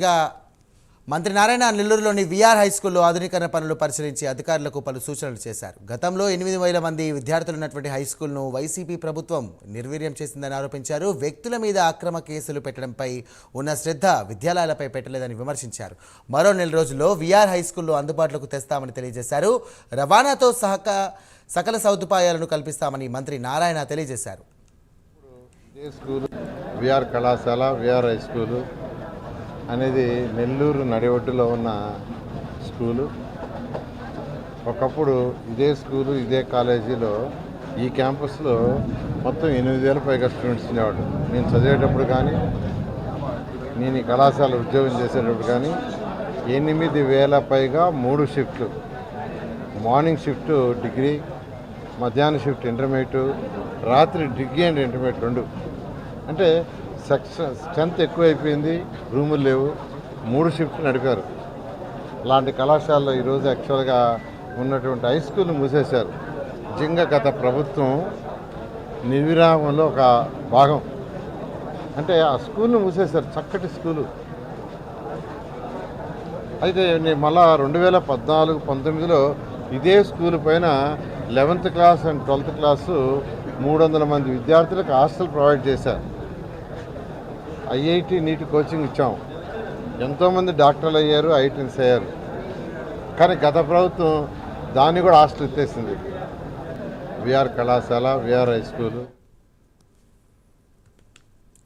ఇక మంత్రి నారాయణ నెల్లూరులోని విఆర్ హై స్కూల్లో ఆధునీకరణ పనులు పరిశీలించి అధికారులకు పలు సూచనలు చేశారు. గతంలో 8,000 మంది విద్యార్థులు ఉన్నటువంటి హై స్కూల్ను వైసీపీ ప్రభుత్వం నిర్వీర్యం చేసిందని ఆరోపించారు. వ్యక్తుల మీద అక్రమ కేసులు పెట్టడంపై ఉన్న శ్రద్ధ విద్యాలయాలపై పెట్టలేదని విమర్శించారు. మరో 4 రోజుల్లో విఆర్ హై స్కూల్లో అందుబాటులోకి తెస్తామని తెలియజేశారు. రవాణాతో సకల సదుపాయాలను కల్పిస్తామని మంత్రి నారాయణ తెలియజేశారు. విఆర్ కళాశాల విఆర్ హై స్కూలు అనేది నెల్లూరు నడిఒడ్డులో ఉన్న స్కూలు. ఒకప్పుడు ఇదే స్కూలు ఇదే కాలేజీలో ఈ క్యాంపస్లో మొత్తం 8,000 పైగా స్టూడెంట్స్ ఉండేవాడు. నేను చదివేటప్పుడు కానీ నేను ఈ కళాశాల ఉద్యోగం చేసేటప్పుడు కానీ 8,000 పైగా 3 షిఫ్ట్లు, మార్నింగ్ షిఫ్ట్ డిగ్రీ, మధ్యాహ్నం షిఫ్ట్ ఇంటర్మీడియట్, రాత్రి డిగ్రీ అండ్ ఇంటర్మీడియట్ 2. అంటే స్ట్రెంత్ ఎక్కువైపోయింది, రూములు లేవు, 3 షిఫ్ట్లు నడిపారు. అలాంటి కళాశాలలో ఈరోజు యాక్చువల్గా ఉన్నటువంటి హై స్కూల్ని మూసేశారు. నిజంగా గత ప్రభుత్వం నిర్విరామంలో ఒక భాగం. అంటే ఆ స్కూల్ని మూసేశారు, చక్కటి స్కూలు. అయితే మళ్ళా 2014-19లో ఇదే స్కూల్ పైన 11th class and 12th class 300 మంది విద్యార్థులకు హాస్టల్ ప్రొవైడ్ చేశారు. ఐఐటి నీట్ కోచింగ్ ఇచ్చాం, ఎంతోమంది డాక్టర్లు అయ్యారు, ఐఐటీన్స్ అయ్యారు. కానీ గత ప్రభుత్వం దాన్ని కూడా హాస్టల్ ఎత్తేసింది. విఆర్ కళాశాల విఆర్ హై స్కూలు